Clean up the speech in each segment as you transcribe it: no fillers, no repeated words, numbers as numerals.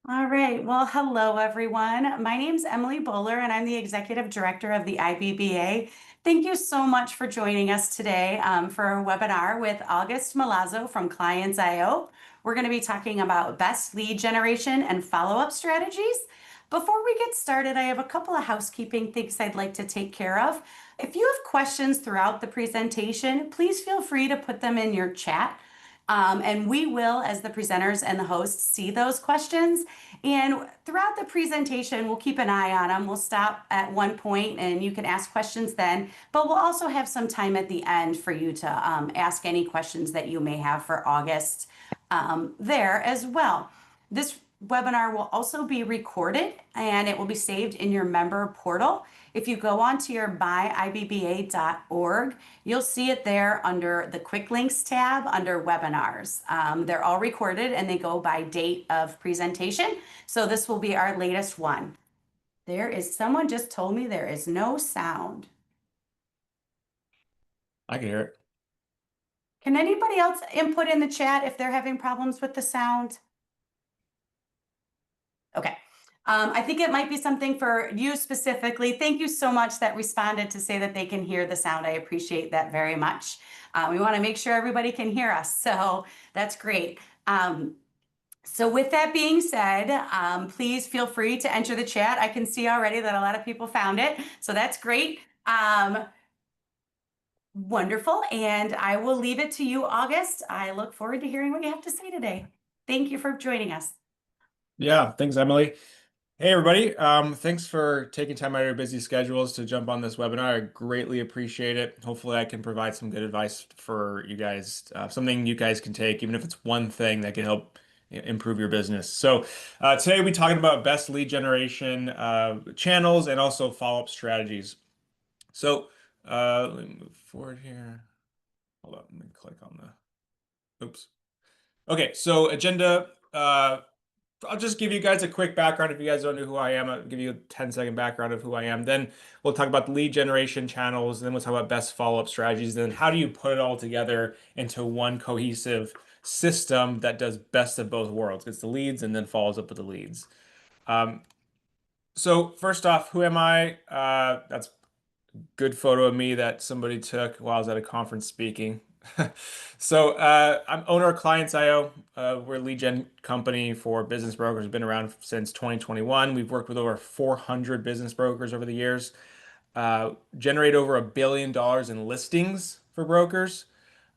All right. Well, hello, everyone. My name's Emily Bowler, and I'm the Executive Director of the IBBA. Thank you so much for joining us today for our webinar with August Malazzo from Clients.io. We're going to be talking about best lead generation and follow-up strategies. Before we get started, I have a couple of housekeeping things I'd like to take care of. If you have questions throughout the presentation, please feel free to put them in your chat. And we will, as the presenters and the hosts, see those questions. And throughout the presentation, we'll keep an eye on them. We'll stop at one point and you can ask questions then, but we'll also have some time at the end for you to ask any questions that you may have for August there as well. This webinar will also be recorded and it will be saved in your member portal. If you go onto your myibba.org, you'll see it there under the quick links tab under webinars. They're all recorded and they go by date of presentation. So this will be our latest one. Someone just told me there is no sound. I can hear it. Can anybody else input in the chat if they're having problems with the sound? Okay. I think it might be something for you specifically. Thank you so much that responded to say that they can hear the sound. I appreciate that very much. We want to make sure everybody can hear us, so that's great. So with that being said, please feel free to enter the chat. I can see already that a lot of people found it, so that's great. Wonderful, and I will leave it to you, August. I look forward to hearing what you have to say today. Thank you for joining us. Yeah, thanks, Emily. Hey, everybody. Thanks for taking time out of your busy schedules to jump on this webinar. I greatly appreciate it. Hopefully, I can provide some good advice for you guys, something you guys can take, even if it's one thing that can help improve your business. So today we're talking about best lead generation channels and also follow-up strategies. So let me move forward here. Hold on, let me click on the, oops. Okay, so agenda. I'll just give you guys a quick background if you guys don't know who I am. I'll give you a 10-second background of who I am. Then we'll talk about the lead generation channels. Then we'll talk about best follow-up strategies. Then how do you put it all together into one cohesive system that does best of both worlds? Gets the leads and then follows up with the leads. So first off, who am I? That's a good photo of me that somebody took while I was at a conference speaking. So I'm owner of Clients.io. We're a lead gen company for business brokers. We've been around since 2021. We've worked with over 400 business brokers over the years. Generate over $1 billion in listings for brokers.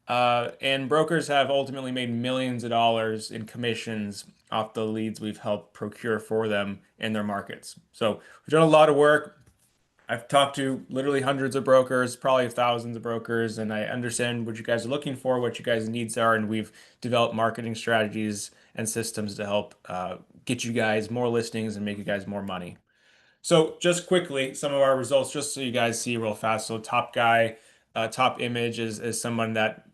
And brokers have ultimately made millions of dollars in commissions off the leads we've helped procure for them in their markets. So we've done a lot of work. I've talked to literally hundreds of brokers, probably thousands of brokers, and I understand what you guys are looking for, what you guys' needs are, and we've developed marketing strategies and systems to help get you guys more listings and make you guys more money. So just quickly, some of our results, just so you guys see real fast. So top guy, top image is someone that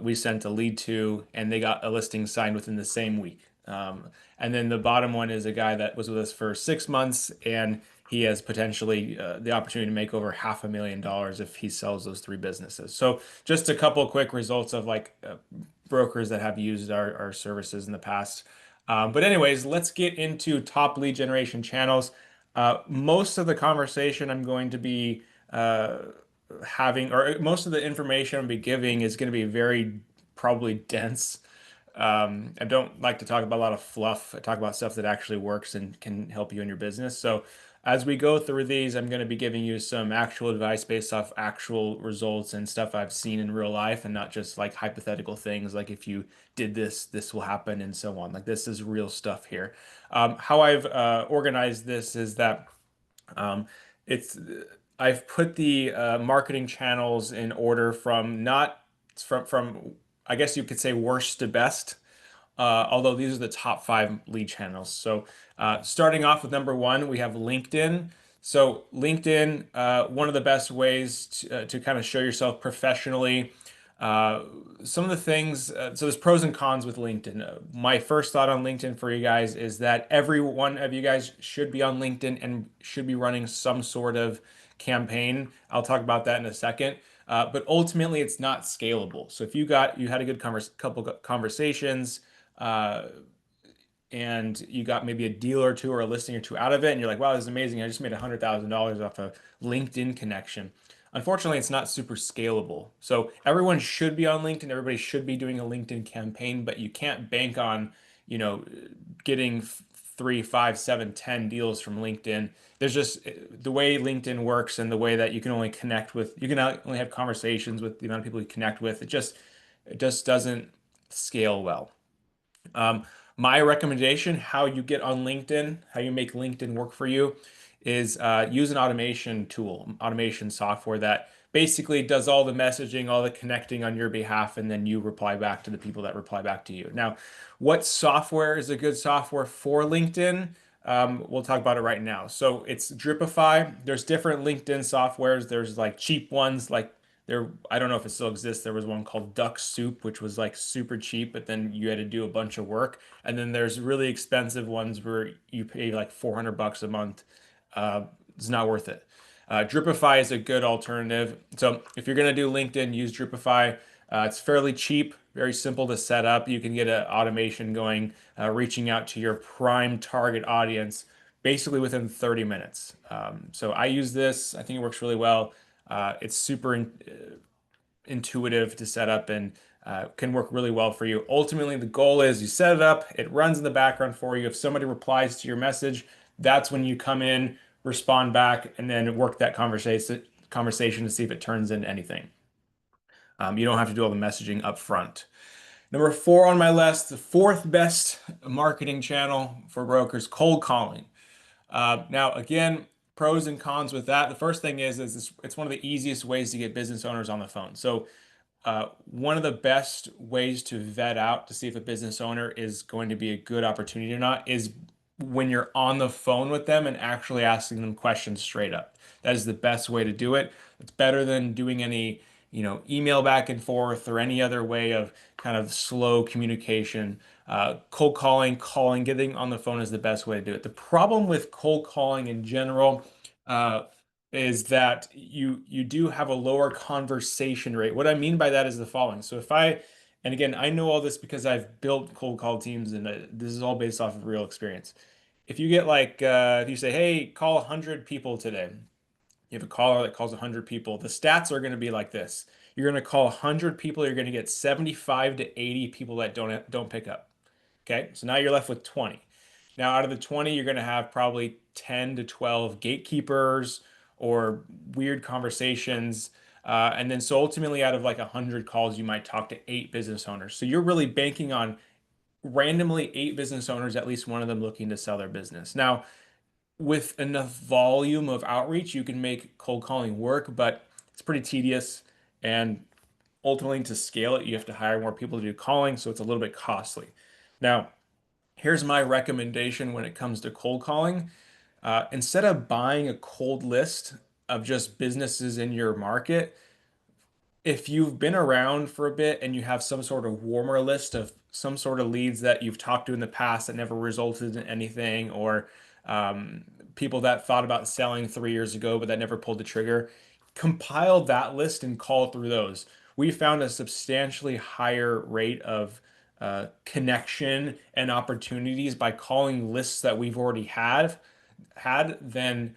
we sent a lead to, and they got a listing signed within the same week. And then the bottom one is a guy that was with us for 6 months, and he has potentially the opportunity to make over $500,000 if he sells those three businesses. So just a couple quick results of like brokers that have used our services in the past. But anyways, let's get into top lead generation channels. Most of the conversation I'm going to be having, or most of the information I'll be giving is going to be very probably dense. I don't like to talk about a lot of fluff. I talk about stuff that actually works and can help you in your business. So as we go through these, I'm going to be giving you some actual advice based off actual results and stuff I've seen in real life and not just like hypothetical things like if you did this, this will happen and so on. Like this is real stuff here. How I've organized this is that it's I've put the marketing channels in order from not from I guess you could say worst to best. Although these are the top five lead channels. So starting off with number one, we have LinkedIn. So LinkedIn, one of the best ways to kind of show yourself professionally. Uh, some of the things, so there's pros and cons with LinkedIn. My first thought on LinkedIn for you guys is that every one of you guys should be on LinkedIn and should be running some sort of campaign. I'll talk about that in a second. But ultimately, it's not scalable. So if you had a good couple conversations, uh, and you got maybe a deal or two or a listing or two out of it, and you're like, wow, this is amazing. I just made $100,000 off a LinkedIn connection. Unfortunately, it's not super scalable. So everyone should be on LinkedIn. Everybody should be doing a LinkedIn campaign, but you can't bank on, you know, getting three, five, seven, 10 deals from LinkedIn. There's just the way LinkedIn works and the way that you can only connect with, you can only have conversations with the amount of people you connect with. It just doesn't scale well. Um, my recommendation, how you get on LinkedIn, how you make LinkedIn work for you, is use an automation tool, automation software that basically does all the messaging, all the connecting on your behalf, and then you reply back to the people that reply back to you. Now, what software is a good software for LinkedIn? We'll talk about it right now. So it's Dripify. There's different LinkedIn softwares. There's like cheap ones, like I don't know if it still exists. There was one called Duck Soup, which was like super cheap, but then you had to do a bunch of work. And then there's really expensive ones where you pay like $400 a month. It's not worth it. Dripify is a good alternative. So if you're gonna do LinkedIn, use Dripify. It's fairly cheap, very simple to set up. You can get an automation going, reaching out to your prime target audience basically within 30 minutes. So I use this. I think it works really well. It's super intuitive to set up and can work really well for you. Ultimately, the goal is you set it up, it runs in the background for you. If somebody replies to your message, that's when you come in, respond back, and then work that conversation to see if it turns into anything. You don't have to do all the messaging up front. Number four on my list, the fourth best marketing channel for brokers, cold calling. Now, again, pros and cons with that. The first thing is it's one of the easiest ways to get business owners on the phone. So one of the best ways to vet out to see if a business owner is going to be a good opportunity or not is when you're on the phone with them and actually asking them questions straight up. That is the best way to do it. It's better than doing any, email back and forth or any other way of kind of slow communication. Cold calling, getting on the phone is the best way to do it. The problem with cold calling in general, uh, is that you do have a lower conversation rate. What I mean by that is the following. So and again, I know all this because I've built cold call teams, and this is all based off of real experience. If you get like, if you say, hey, call 100 people today, you have a caller that calls 100 people, the stats are going to be like this. You're going to call 100 people, you're going to get 75 to 80 people that don't pick up. Okay, so now you're left with 20. Now, out of the 20, you're going to have probably 10 to 12 gatekeepers or weird conversations. And then, so ultimately, out of like 100 calls, you might talk to eight business owners. So you're really banking on randomly eight business owners, at least one of them looking to sell their business. Now, with enough volume of outreach, you can make cold calling work, but it's pretty tedious. And ultimately, to scale it, you have to hire more people to do calling. So it's a little bit costly. Now, here's my recommendation when it comes to cold calling. Instead of buying a cold list of just businesses in your market, if you've been around for a bit and you have some sort of warmer list of some sort of leads that you've talked to in the past that never resulted in anything, or people that thought about selling 3 years ago but that never pulled the trigger, compile that list and call through those. We found a substantially higher rate of connection and opportunities by calling lists that we've already had than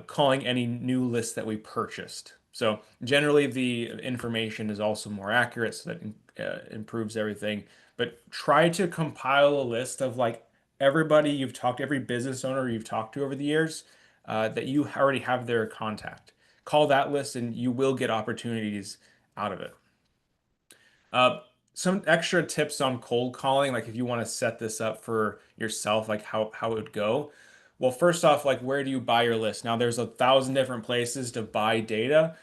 calling any new lists that we purchased. So generally, the information is also more accurate, so that improves everything. But try to compile a list of like everybody you've talked, every business owner you've talked to over the years, that you already have their contact. Call that list, and you will get opportunities out of it. Uh, some extra tips on cold calling, like if you want to set this up for yourself, like how it would go. Well, first off, like where do you buy your list? Now, there's 1,000 different places to buy data.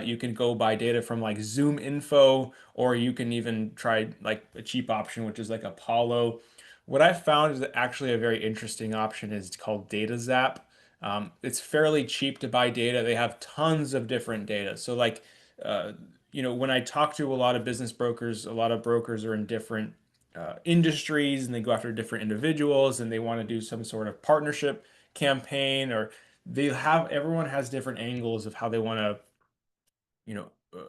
You can go buy data from like Zoom Info, or you can even try like a cheap option, which is like Apollo. What I found is that actually a very interesting option is called Data Zap. It's fairly cheap to buy data. They have tons of different data. So like, uh, when I talk to a lot of business brokers, a lot of brokers are in different industries and they go after different individuals and they want to do some sort of partnership campaign, or everyone has different angles of how they want to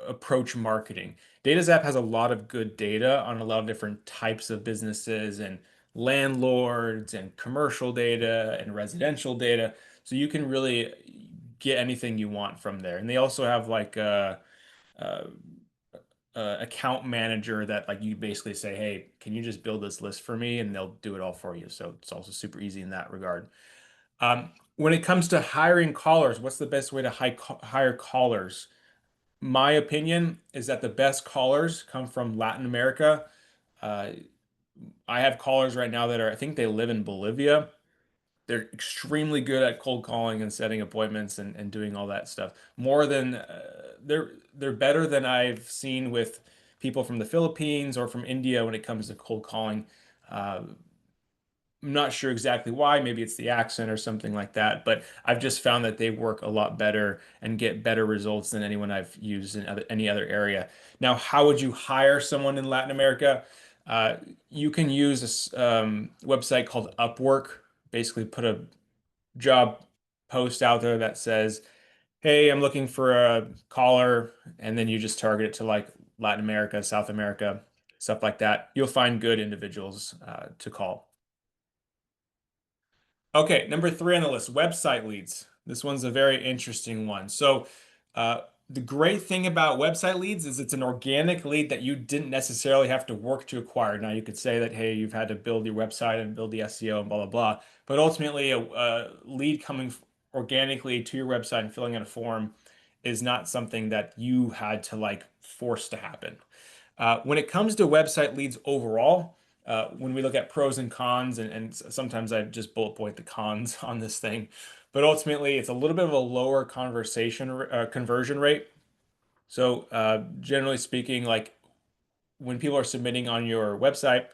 approach marketing. DataZap has a lot of good data on a lot of different types of businesses and landlords and commercial data and residential data. So you can really get anything you want from there. And they also have like a account manager that like you basically say, hey, can you just build this list for me? And they'll do it all for you. So it's also super easy in that regard. When it comes to hiring callers, what's the best way to hire callers? My opinion is that the best callers come from Latin America. Uh, I have callers right now that are, I think they live in Bolivia. They're extremely good at cold calling and setting appointments and doing all that stuff. More than they're better than I've seen with people from the Philippines or from India when it comes to cold calling. Uh, I'm not sure exactly why. Maybe it's the accent or something like that, but I've just found that they work a lot better and get better results than anyone I've used in any other area. Now, how would you hire someone in Latin America? Uh, you can use this website called Upwork. Basically, put a job post out there that says, "Hey, I'm looking for a caller," and then you just target it to like Latin America, South America, stuff like that. You'll find good individuals to call. Okay, number three on the list, website leads. This one's a very interesting one. So, the great thing about website leads is it's an organic lead that you didn't necessarily have to work to acquire. Now, you could say that, hey, you've had to build your website and build the SEO and blah, blah, blah. But ultimately, a lead coming organically to your website and filling out a form is not something that you had to like force to happen. When it comes to website leads overall, when we look at pros and cons, and sometimes I just bullet point the cons on this thing, but ultimately it's a little bit of a lower conversion rate. So generally speaking, like when people are submitting on your website,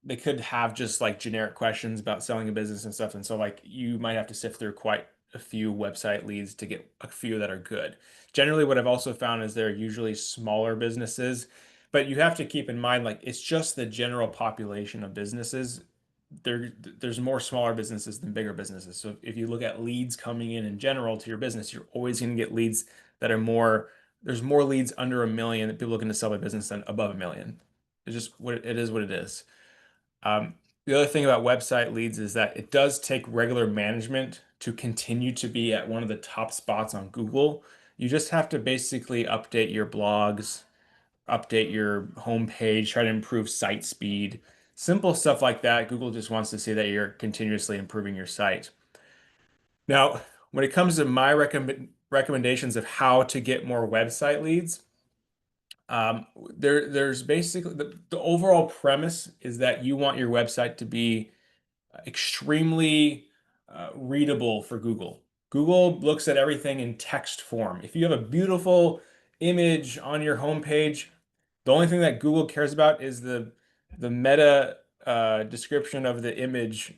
they could have just like generic questions about selling a business and stuff. And so like you might have to sift through quite a few website leads to get a few that are good. Generally, what I've also found is they're usually smaller businesses, but you have to keep in mind like it's just the general population of businesses. There's more smaller businesses than bigger businesses. So if you look at leads coming in general to your business, you're always going to get leads that are more, there's more leads under 1 million that people looking to sell their business than above 1 million. It's just what it is what it is. The other thing about website leads is that it does take regular management to continue to be at one of the top spots on Google. You just have to basically update your blogs, update your homepage, try to improve site speed, simple stuff like that. Google just wants to see that you're continuously improving your site. Now, when it comes to my recommendations of how to get more website leads, there's basically the overall premise is that you want your website to be extremely readable for Google. Google looks at everything in text form. If you have a beautiful image on your homepage, the only thing that Google cares about is the meta description of the image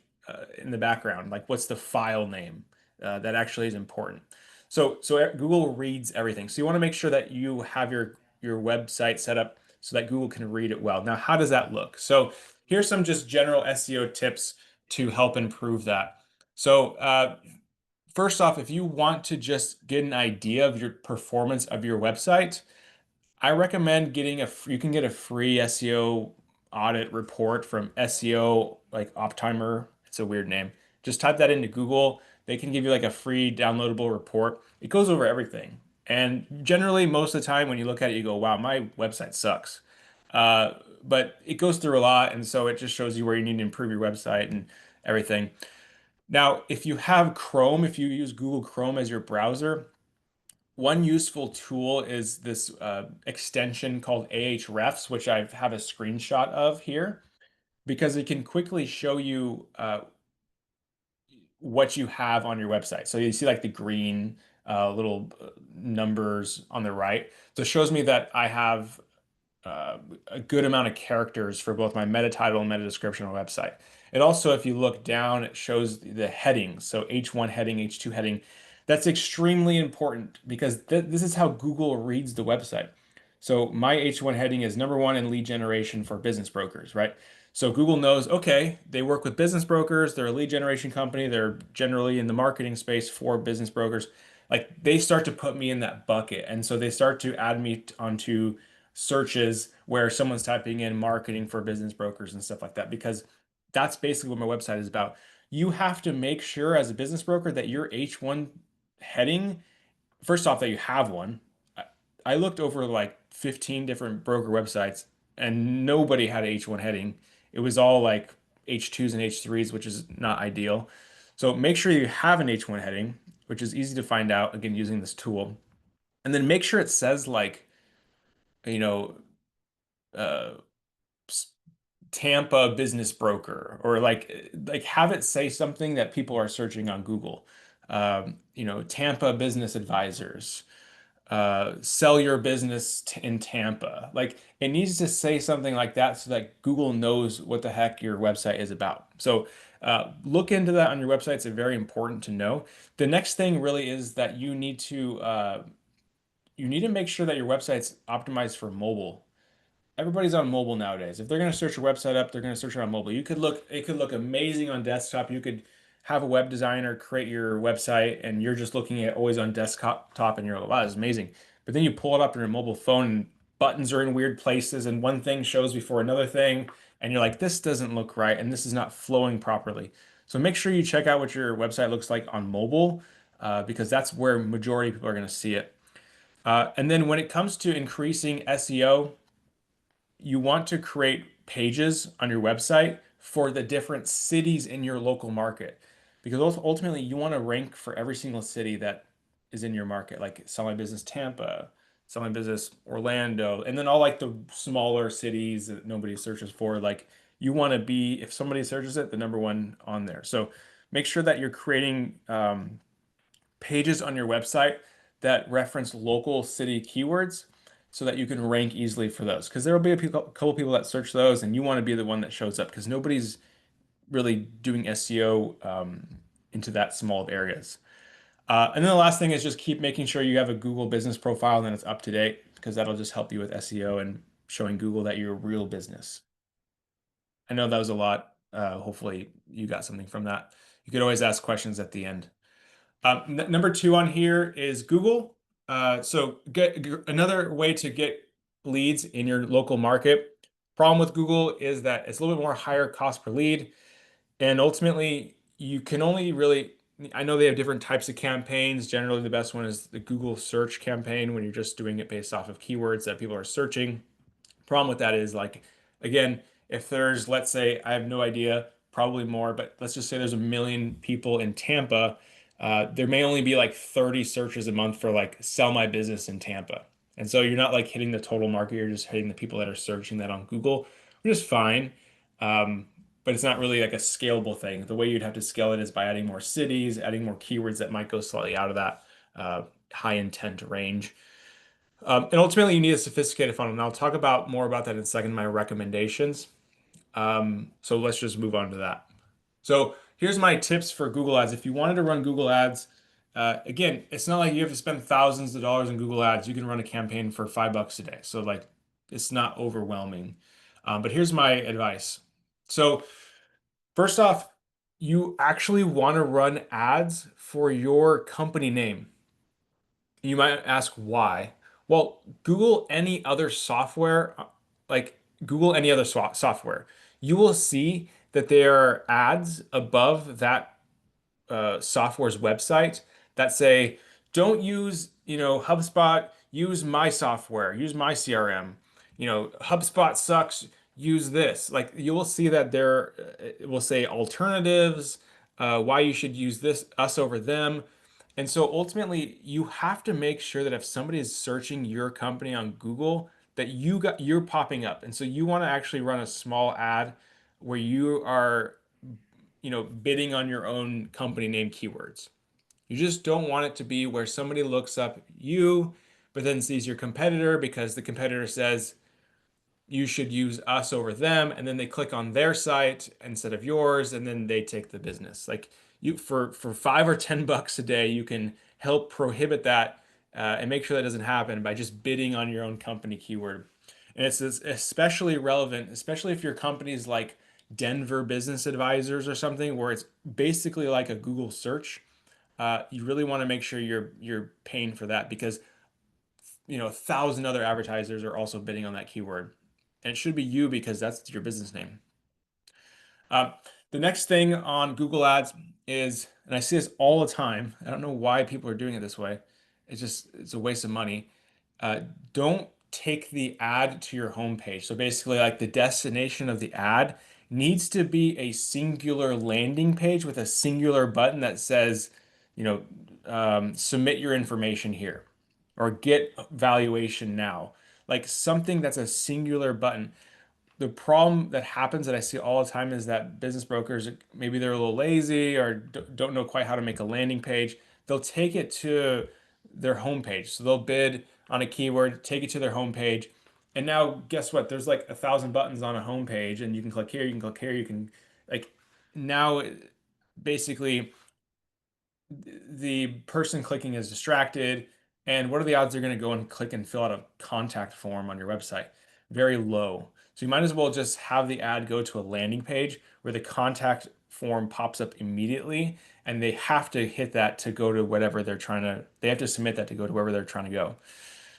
in the background. Like what's the file name? That actually is important. So Google reads everything. So you want to make sure that you have your website set up so that Google can read it well. Now, how does that look? So here's some just general SEO tips to help improve that. So first off, if you want to just get an idea of your performance of your website, I recommend getting you can get a free SEO audit report from SEO like Optimer. It's a weird name. Just type that into Google. They can give you like a free downloadable report. It goes over everything. And generally, most of the time when you look at it, you go, wow, my website sucks. Uh, but it goes through a lot. And so it just shows you where you need to improve your website and everything. Now, if you have Chrome, if you use Google Chrome as your browser, one useful tool is this extension called Ahrefs, which I have a screenshot of here, because it can quickly show you what you have on your website. So you see like the green little numbers on the right. So it shows me that I have uh, a good amount of characters for both my meta title and meta description on the website. It also, if you look down, it shows the headings. So H1 heading, H2 heading. That's extremely important because this is how Google reads the website. So my H1 heading is number one in lead generation for business brokers, right? So Google knows, okay, they work with business brokers, they're a lead generation company, they're generally in the marketing space for business brokers. Like they start to put me in that bucket. And so they start to add me onto searches where someone's typing in marketing for business brokers and stuff like that, because that's basically what my website is about. You have to make sure as a business broker that your H1 heading, first off, that you have one. I looked over like 15 different broker websites and nobody had H1 heading. It was all like H2s and H3s, which is not ideal. So make sure you have an H1 heading, which is easy to find out again using this tool. And then make sure it says like, you know, uh, Tampa business broker, or like have it say something that people are searching on Google. Tampa business advisors, sell your business in Tampa. Like it needs to say something like that so that Google knows what the heck your website is about. So look into that on your website. It's very important to know. The next thing really is that you need to make sure that your website's optimized for mobile. Everybody's on mobile nowadays. If they're going to search your website up, they're going to search it on mobile. It could look amazing on desktop. You could have a web designer create your website and you're just looking at always on desktop and you're like, wow, this is amazing. But then you pull it up on your mobile phone and buttons are in weird places and one thing shows before another thing. And you're like, this doesn't look right and this is not flowing properly. So make sure you check out what your website looks like on mobile, because that's where majority of people are going to see it. And then when it comes to increasing SEO, you want to create pages on your website for the different cities in your local market, because ultimately you want to rank for every single city that is in your market, like Sell My Business Tampa, Sell My Business Orlando, and then all like the smaller cities that nobody searches for. Like you want to be, if somebody searches it, the number one on there. So make sure that you're creating pages on your website that reference local city keywords so that you can rank easily for those. Because there will be couple people that search those, and you want to be the one that shows up because nobody's really doing SEO into that small of areas. And then the last thing is just keep making sure you have a Google business profile and that it's up to date, because that'll just help you with SEO and showing Google that you're a real business. I know that was a lot. Hopefully you got something from that. You could always ask questions at the end. Number two on here is Google. So another way to get leads in your local market. Problem with Google is that it's a little bit more higher cost per lead. And ultimately, you can only really, I know they have different types of campaigns. Generally, the best one is the Google search campaign when you're just doing it based off of keywords that people are searching. Problem with that is like, again, if there's, let's say, I have no idea, probably more, but let's just say there's 1 million people in Tampa. There may only be like 30 searches a month for like sell my business in Tampa. And so you're not like hitting the total market, you're just hitting the people that are searching that on Google, which is fine. But it's not really like a scalable thing. The way you'd have to scale it is by adding more cities, adding more keywords that might go slightly out of that high intent range. And ultimately, you need a sophisticated funnel. And I'll talk about more about that in a second, my recommendations. So let's just move on to that. So here's my tips for Google Ads. If you wanted to run Google Ads, again, it's not like you have to spend thousands of dollars in Google Ads. You can run a campaign for $5 a day. So like, it's not overwhelming. But here's my advice. So first off, you actually want to run ads for your company name. You might ask why. Well, Google any other software, like Google any other software, you will see that there are ads above that software's website that say, don't use, HubSpot, use my software, use my CRM. HubSpot sucks, use this. Like you will see that there it will say alternatives, why you should use us over them. And so ultimately, you have to make sure that if somebody is searching your company on Google, that you're popping up. And so you want to actually run a small ad where you are, bidding on your own company name keywords. You just don't want it to be where somebody looks up you, but then sees your competitor because the competitor says you should use us over them, and then they click on their site instead of yours, and then they take the business. Like you, for $5 or $10 a day, you can help prohibit that and make sure that doesn't happen by just bidding on your own company keyword. And it's especially relevant, especially if your company is like Denver Business Advisors or something, where it's basically like a Google search. You really want to make sure you're paying for that, because 1,000 other advertisers are also bidding on that keyword. And it should be you because that's your business name. Uh, the next thing on Google Ads is, and I see this all the time. I don't know why people are doing it this way. It's a waste of money. Uh, don't take the ad to your homepage. So basically, like the destination of the ad needs to be a singular landing page with a singular button that says, submit your information here or get valuation now. Like something that's a singular button. The problem that happens that I see all the time is that business brokers, maybe they're a little lazy or don't know quite how to make a landing page. They'll take it to their homepage. So they'll bid on a keyword, take it to their homepage. And now guess what? There's like 1,000 buttons on a homepage and you can click here, you can click here, you can like now basically the person clicking is distracted. And what are the odds they're going to go and click and fill out a contact form on your website? Very low. So you might as well just have the ad go to a landing page where the contact form pops up immediately and they have to hit that to go to whatever they have to submit that to go to wherever they're trying to go.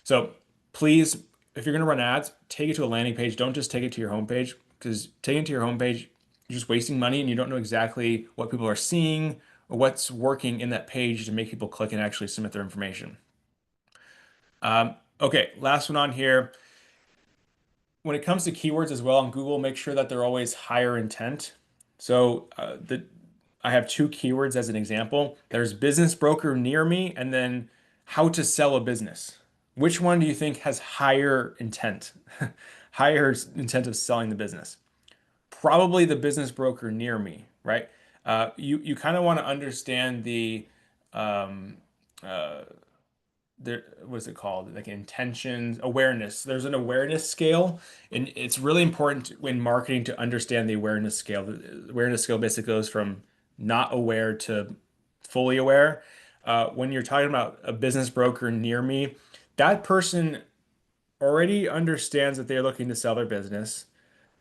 So please, if you're going to run ads, take it to a landing page. Don't just take it to your homepage because taking it to your homepage, you're just wasting money and you don't know exactly what people are seeing or what's working in that page to make people click and actually submit their information. Okay, last one on here. When it comes to keywords as well on Google, make sure that they're always higher intent. So I have two keywords as an example. There's business broker near me, and then how to sell a business. Which one do you think has higher intent? Higher intent of selling the business? Probably the business broker near me, right? You kind of want to understand um, uh, what's it called? Like intentions, awareness. There's an awareness scale, and it's really important when marketing to understand the awareness scale. The awareness scale basically goes from not aware to fully aware. When you're talking about a business broker near me, that person already understands that they're looking to sell their business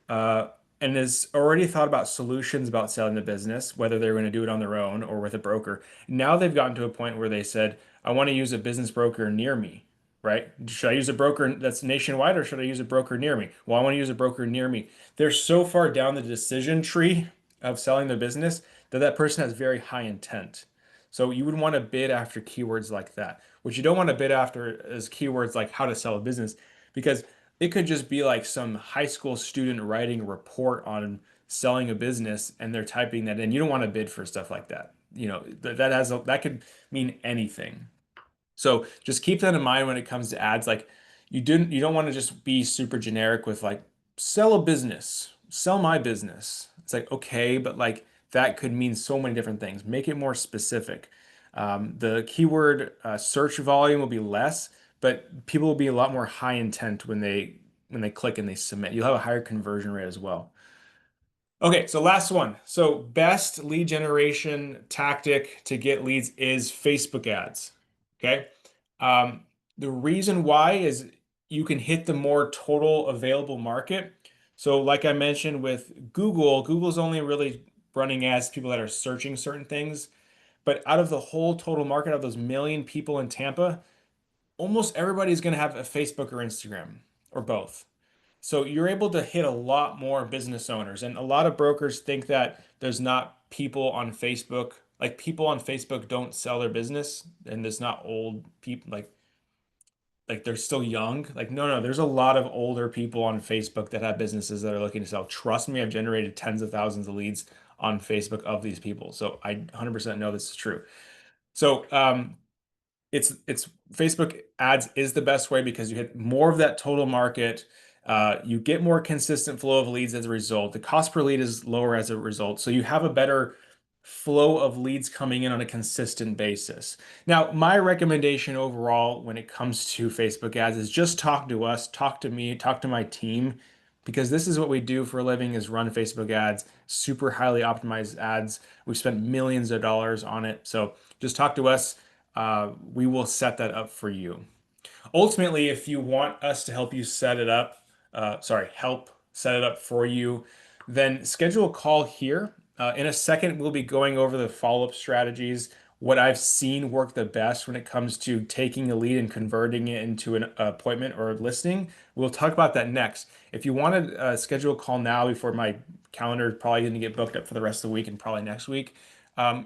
uh, and has already thought about solutions about selling the business, whether they're going to do it on their own or with a broker. Now they've gotten to a point where they said, I want to use a business broker near me, right? Should I use a broker that's nationwide or should I use a broker near me? Well, I want to use a broker near me. They're so far down the decision tree of selling the business that that person has very high intent. So you would want to bid after keywords like that. What you don't want to bid after is keywords like how to sell a business because it could just be like some high school student writing a report on selling a business and they're typing that in. You don't want to bid for stuff like that. That could mean anything. So just keep that in mind when it comes to ads. Like you don't want to just be super generic with like sell a business, sell my business. It's like okay, but like that could mean so many different things. Make it more specific. The keyword search volume will be less, but people will be a lot more high intent when they click and they submit. You'll have a higher conversion rate as well. Okay, so last one. So best lead generation tactic to get leads is Facebook ads. Okay. Um, the reason why is you can hit the more total available market. So like I mentioned with Google, Google's only really running ads to people that are searching certain things. But out of the whole total market of those million people in Tampa, almost everybody's going to have a Facebook or Instagram or both. So you're able to hit a lot more business owners. And a lot of brokers think that there's not people on Facebook, like people on Facebook don't sell their business and there's not old people like they're still young. Like no, there's a lot of older people on Facebook that have businesses that are looking to sell. Trust me, I've generated tens of thousands of leads on Facebook of these people. So I 100% know this is true. So it's Facebook ads is the best way because you hit more of that total market. You get more consistent flow of leads as a result. The cost per lead is lower as a result. So you have a better flow of leads coming in on a consistent basis. Now, my recommendation overall when it comes to Facebook ads is just talk to us, talk to me, talk to my team, because this is what we do for a living is run Facebook ads, super highly optimized ads. We've spent millions of dollars on it. So just talk to us. We will set that up for you. Ultimately, if you want us to help you set it up, help set it up for you, then schedule a call here. In a second, we'll be going over the follow-up strategies. what I've seen work the best when it comes to taking a lead and converting it into an appointment or a listing. We'll talk about that next. If you want to schedule a call now before my calendar is probably going to get booked up for the rest of the week and probably next week,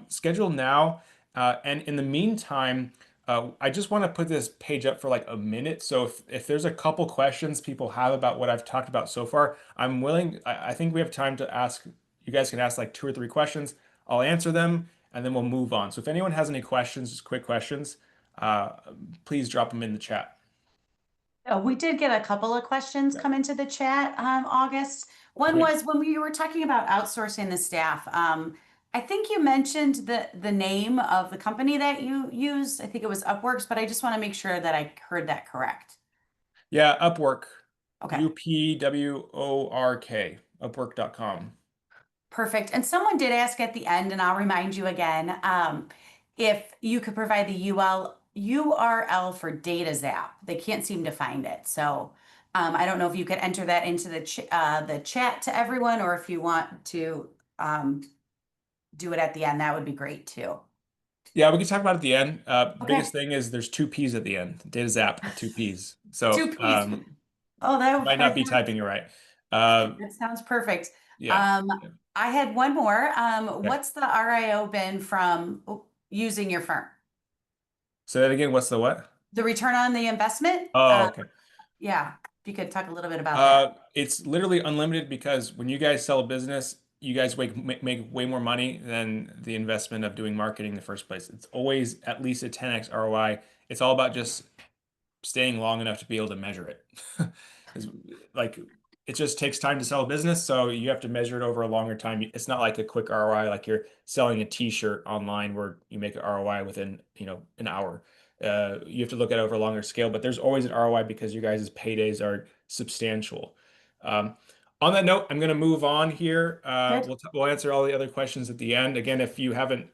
schedule now. And in the meantime, I just want to put this page up for like a minute. So if there's a couple questions people have about what I've talked about so far, I'm willing, I think we have time to ask, you guys can ask like 2 or 3 questions. I'll answer them and then we'll move on. So if anyone has any questions, just quick questions, uh, please drop them in the chat. We did get a couple of questions Yeah. come into the chat, August. One Great. was when we were talking about outsourcing the staff. I think you mentioned the name of the company that you use. I think it was Upworks, but I just want to make sure that I heard that correct. Yeah, Upwork, Okay. Upwork, upwork.com. Perfect. And someone did ask at the end, and I'll remind you again, if you could provide the URL for Data Zap. They can't seem to find it. So I don't know if you could enter that into the chat to everyone, or if you want to do it at the end, that would be great too. Yeah, we can talk about it at the end. Biggest Okay. thing is there's 2 P's at the end. Data Zap, 2 P's. So Two P's. Oh, might not be typing it right. that sounds perfect. Yeah. Um, I had one more. Okay. What's the RIO been from using your firm? Say that again. What's the what? The return on the investment? Oh, okay. Yeah, if you could talk a little bit about that. It's literally unlimited because when you guys sell a business, you guys make way more money than the investment of doing marketing in the first place. It's always at least a 10x ROI. It's all about just staying long enough to be able to measure it. It's like it just takes time to sell a business, so you have to measure it over a longer time. It's not like a quick ROI like you're selling a t-shirt online where you make an ROI within, an hour. You have to look at it over a longer scale, but there's always an ROI because you guys' paydays are substantial. Um, on that note, I'm going to move on here. Good. We'll answer all the other questions at the end. Again, if you haven't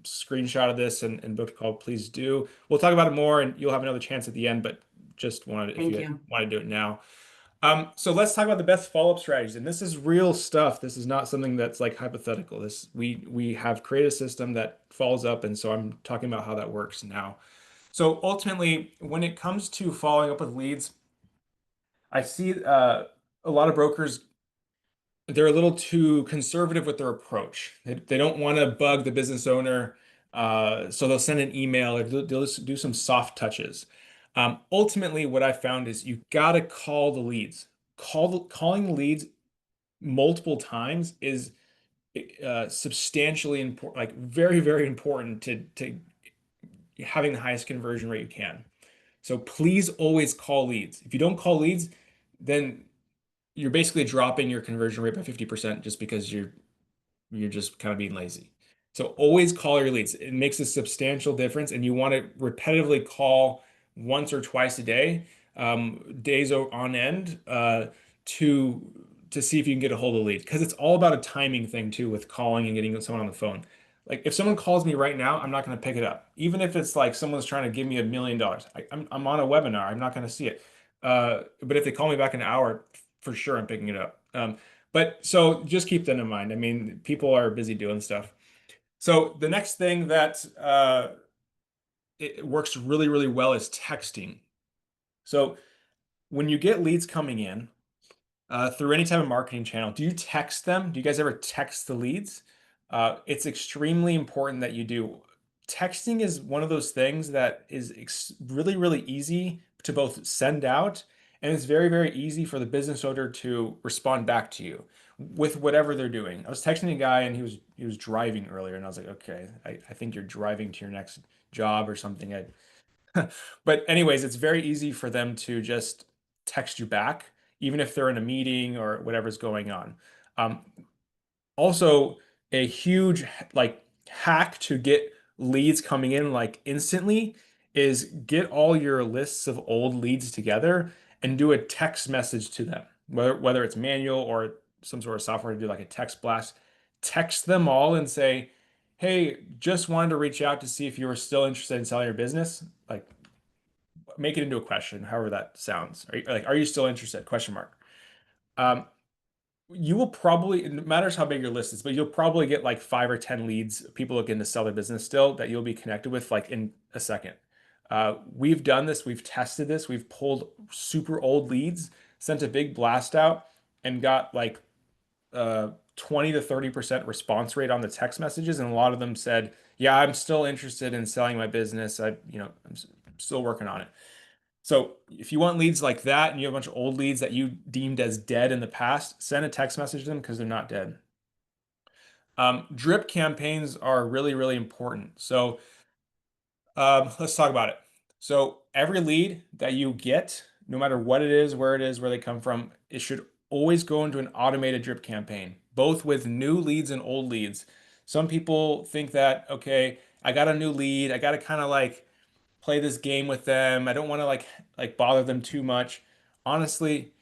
screenshot of this and booked a call, please do. We'll talk about it more, and you'll have another chance at the end. But just wanted if Thank you you. want to do it now. So let's talk about the best follow-up strategies. And this is real stuff. This is not something that's like hypothetical. We have created a system that follows up, and so I'm talking about how that works now. So ultimately, when it comes to following up with leads, I see a lot of brokers, they're a little too conservative with their approach. They don't want to bug the business owner, so they'll send an email or they'll just do some soft touches. Ultimately, what I found is you got to call the leads. Calling the leads multiple times is substantially important, like very, very important to having the highest conversion rate you can. So please always call leads. If you don't call leads, then you're basically dropping your conversion rate by 50% just because you're just kind of being lazy. So always call your leads. It makes a substantial difference, and you want to repetitively call once or twice a day, days on end, to see if you can get a hold of the lead. Because it's all about a timing thing too with calling and getting someone on the phone. Like if someone calls me right now, I'm not going to pick it up. Even if it's like someone's trying to give me $1 million. I'm on a webinar. I'm not going to see it. But if they call me back in an hour, for sure I'm picking it up. But so just keep that in mind. I mean, people are busy doing stuff. So the next thing that it works really, really well is texting. So when you get leads coming in through any type of marketing channel, do you text them? Do you guys ever text the leads? It's extremely important that you do. Texting is one of those things that is really, really easy to both send out, and it's very, very easy for the business owner to respond back to you with whatever they're doing. I was texting a guy and he was driving earlier, and I was like, okay, I think you're driving to your next job or something. But anyways, it's very easy for them to just text you back, even if they're in a meeting or whatever's going on. Um, Also, a huge like hack to get leads coming in like instantly is get all your lists of old leads together and do a text message to them, whether it's manual or some sort of software to do like a text blast. Text them all and say, "Hey, just wanted to reach out to see if you were still interested in selling your business." Like, make it into a question, however that sounds. Are you still interested? Question mark. Um, You will probably, it matters how big your list is, but you'll probably get like 5 or 10 leads, people looking to sell their business still that you'll be connected with like in a second. We've done this, we've tested this, we've pulled super old leads, sent a big blast out, and got like 20 to 30% response rate on the text messages. And a lot of them said, yeah, I'm still interested in selling my business. I'm still working on it. So if you want leads like that and you have a bunch of old leads that you deemed as dead in the past, send a text message to them because they're not dead. Drip campaigns are really, really important. So let's talk about it. So every lead that you get, no matter what it is, where they come from, it should always go into an automated drip campaign, both with new leads and old leads. Some people think that, okay, I got a new lead, I got to kind of like play this game with them. I don't want to like bother them too much. Honestly,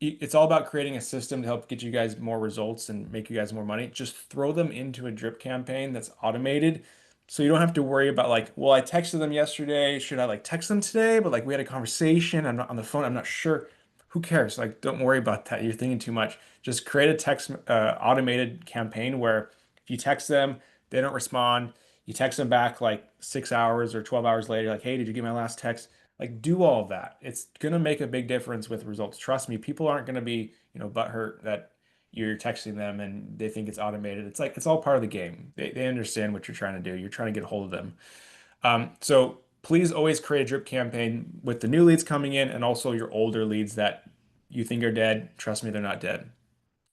it's all about creating a system to help get you guys more results and make you guys more money. Just throw them into a drip campaign that's automated. So you don't have to worry about like, well, I texted them yesterday. Should I like text them today? But like we had a conversation. I'm not on the phone. I'm not sure. Who cares? Like, don't worry about that. You're thinking too much. Just create a text automated campaign where if you text them, they don't respond. You text them back like 6 hours or 12 hours later, like, hey, did you get my last text? Like do all of that. It's gonna make a big difference with results. Trust me, people aren't gonna be, butthurt that you're texting them and they think it's automated. It's like it's all part of the game. They understand what you're trying to do. You're trying to get a hold of them. So please always create a drip campaign with the new leads coming in and also your older leads that you think are dead. Trust me, they're not dead.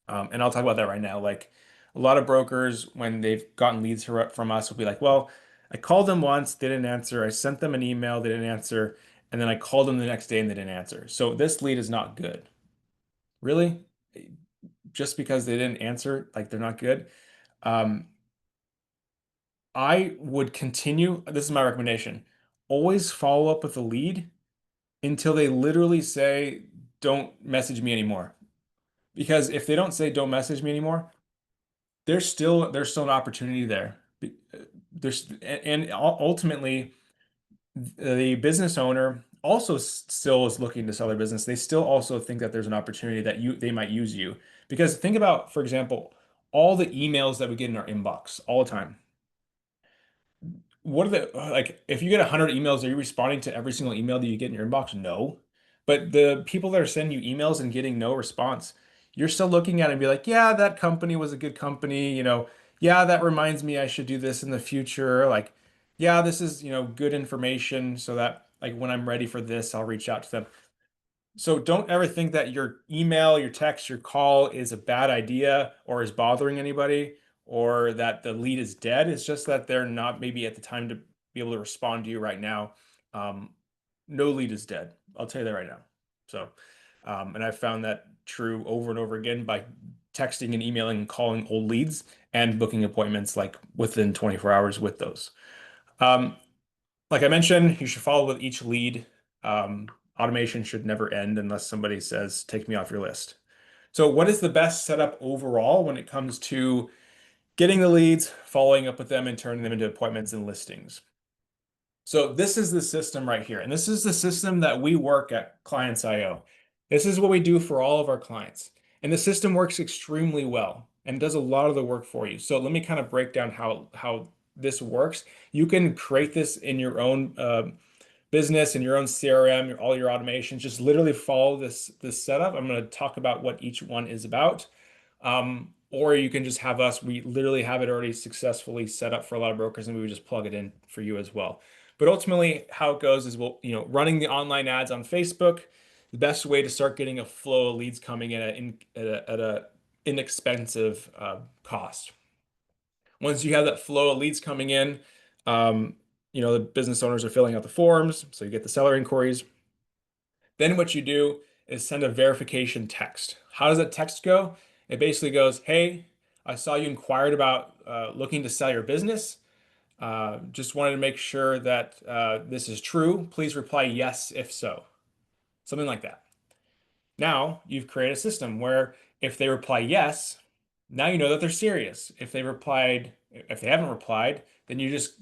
And I'll talk about that right now. Like a lot of brokers, when they've gotten leads from us, will be like, well, I called them once, they didn't answer. I sent them an email, they didn't answer. And then I called them the next day and they didn't answer. So this lead is not good. Really? Just because they didn't answer, like they're not good. Um, I would continue. This is my recommendation. Always follow up with the lead until they literally say, don't message me anymore. Because if they don't say, don't message me anymore, there's still an opportunity there. There's and ultimately the business owner also still is looking to sell their business. They still also think that there's an opportunity that they might use you. Because think about, for example, all the emails that we get in our inbox all the time. What are the like if you get 100 emails, are you responding to every single email that you get in your inbox? No. But the people that are sending you emails and getting no response, you're still looking at it and be like, yeah, that company was a good company, yeah, that reminds me I should do this in the future. Like, yeah, this is, good information so that like when I'm ready for this, I'll reach out to them. So don't ever think that your email, your text, your call is a bad idea or is bothering anybody or that the lead is dead. It's just that they're not maybe at the time to be able to respond to you right now. Um, no lead is dead. I'll tell you that right now. So, and I've found that true over and over again by texting and emailing and calling old leads and booking appointments like within 24 hours with those. Um, like I mentioned, you should follow with each lead. Um, Automation should never end unless somebody says, take me off your list. So, what is the best setup overall when it comes to getting the leads, following up with them, and turning them into appointments and listings? So, this is the system right here. And this is the system that we work at Clients.io. This is what we do for all of our clients. And the system works extremely well and does a lot of the work for you. So, let me kind of break down how this works. You can create this in your own business and your own CRM, all your automations. Just literally follow this setup. I'm going to talk about what each one is about. Or you can just have us, we literally have it already successfully set up for a lot of brokers and we would just plug it in for you as well. But ultimately, how it goes is running the online ads on Facebook, the best way to start getting a flow of leads coming in at a inexpensive cost. Once you have that flow of leads coming in, um, the business owners are filling out the forms, so you get the seller inquiries. Then what you do is send a verification text. How does that text go? It basically goes, hey, I saw you inquired about looking to sell your business. Just wanted to make sure that this is true. Please reply yes if so. Something like that. Now you've created a system where if they reply yes, now you know that they're serious. If they haven't replied, then you just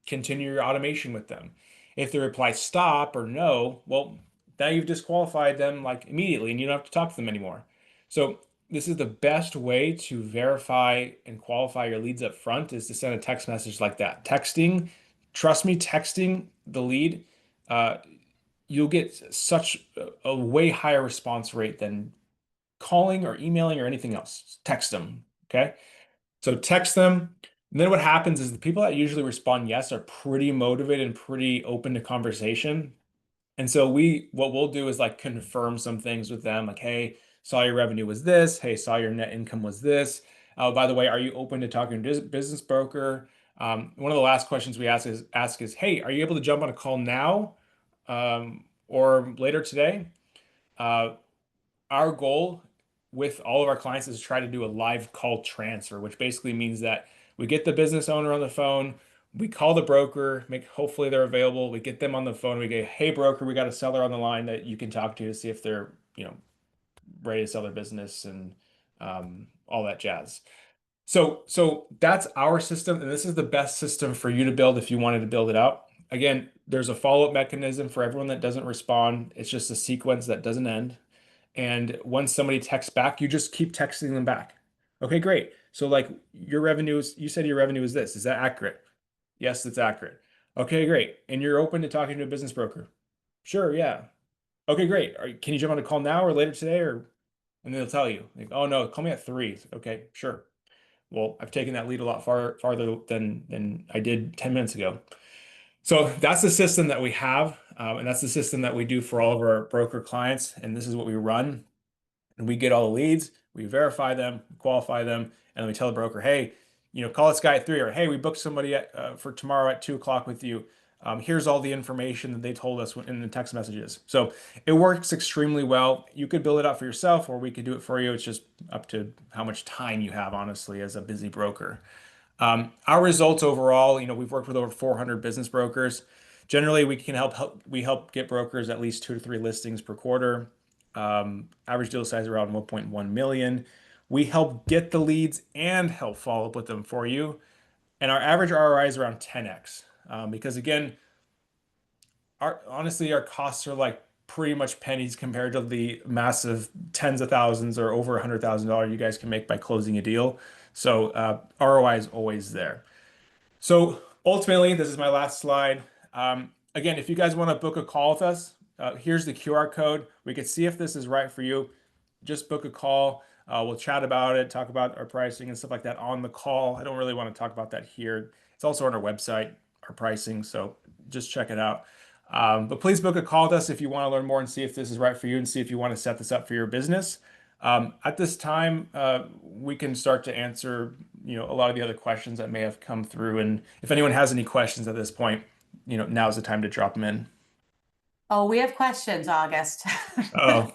continue your automation with them. If they reply stop or no, well, now you've disqualified them like immediately and you don't have to talk to them anymore. So this is the best way to verify and qualify your leads up front is to send a text message like that. Texting, trust me, texting the lead, uh, you'll get such a way higher response rate than calling or emailing or anything else. Text them. Okay. So text them. And then what happens is the people that usually respond yes are pretty motivated and pretty open to conversation. And so what we'll do is like confirm some things with them, like, hey, saw your revenue was this. Hey, saw your net income was this. By the way, are you open to talking to a business broker? One of the last questions we ask is, hey, are you able to jump on a call now, or later today? Uh, our goal with all of our clients is to try to do a live call transfer, which basically means that we get the business owner on the phone, we call the broker, make hopefully they're available, we get them on the phone, we go, hey broker, we got a seller on the line that you can talk to see if they're, ready to sell their business and all that jazz. So that's our system, and this is the best system for you to build if you wanted to build it out. Again, there's a follow-up mechanism for everyone that doesn't respond. It's just a sequence that doesn't end. And once somebody texts back, you just keep texting them back. Okay, great. So like your revenues, you said your revenue is this. Is that accurate? Yes, it's accurate. Okay, great. And you're open to talking to a business broker? Sure, yeah. Okay, great. Can you jump on a call now or later today? Or and they'll tell you, like, oh no, call me at 3. Okay, sure. Well, I've taken that lead a lot farther than I did 10 minutes ago. So that's the system that we have, and that's the system that we do for all of our broker clients. And this is what we run. And we get all the leads, we verify them, qualify them, and then we tell the broker, hey, call this guy at 3, or hey, we booked somebody for tomorrow at 2 o'clock with you. Here's all the information that they told us in the text messages. So it works extremely well. You could build it out for yourself, or we could do it for you. It's just up to how much time you have, honestly, as a busy broker. Our results overall, we've worked with over 400 business brokers. Generally, we help get brokers at least 2 to 3 listings per quarter. Average deal size around 1.1 million. We help get the leads and help follow up with them for you. And our average ROI is around 10x. Because again, honestly, our costs are like pretty much pennies compared to the massive tens of thousands or over $100,000 you guys can make by closing a deal. So ROI is always there. So ultimately, this is my last slide. Again, if you guys want to book a call with us, here's the QR code. We can see if this is right for you. Just book a call. We'll chat about it, talk about our pricing and stuff like that on the call. I don't really want to talk about that here. It's also on our website, our pricing, so just check it out. But please book a call with us if you want to learn more and see if this is right for you and see if you want to set this up for your business. At this time, we can start to answer, a lot of the other questions that may have come through. And if anyone has any questions at this point, now's the time to drop them in. Oh, we have questions, August. Oh,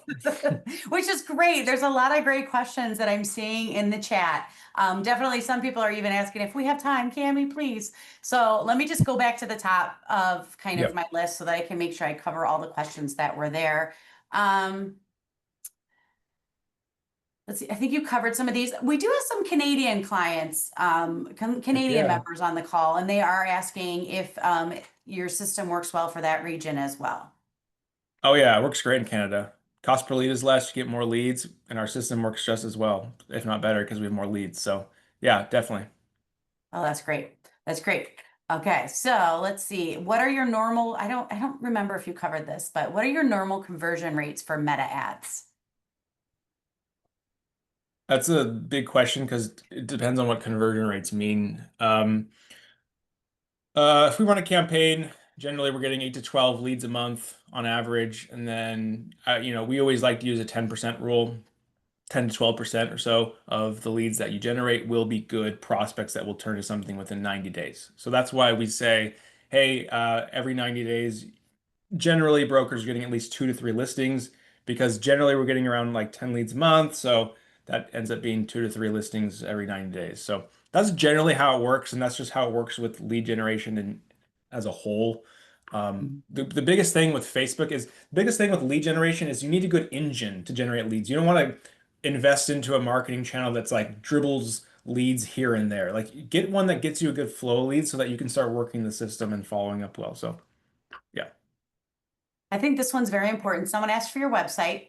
Which is great. There's a lot of great questions that I'm seeing in the chat. Definitely some people are even asking if we have time, can we please? So let me just go back to the top of kind of yep. my list so that I can make sure I cover all the questions that were there. Let's see, I think you covered some of these. We do have some Canadian clients, Heck Canadian yeah. members on the call, and they are asking if your system works well for that region as well. Oh yeah, it works great in Canada. Cost per lead is less, you get more leads, and our system works just as well, if not better, because we have more leads. So yeah, definitely. Oh, that's great. That's great. Okay, so let's see. What are your normal, I don't remember if you covered this, but what are your normal conversion rates for meta ads? That's a big question because it depends on what conversion rates mean. If we run a campaign, generally we're getting 8 to 12 leads a month on average, and then we always like to use a 10% rule. 10 to 12% or so of the leads that you generate will be good prospects that will turn to something within 90 days. So that's why we say, hey, every 90 days, generally brokers are getting at least 2 to 3 listings because generally we're getting around like 10 leads a month. So that ends up being 2 to 3 listings every 90 days. So that's generally how it works. And that's just how it works with lead generation and as a whole. The biggest thing with Facebook is the biggest thing with lead generation is you need a good engine to generate leads. You don't want to invest into a marketing channel that's like dribbles leads here and there. Like get one that gets you a good flow lead so that you can start working the system and following up well. So yeah. I think this one's very important. Someone asked for your website.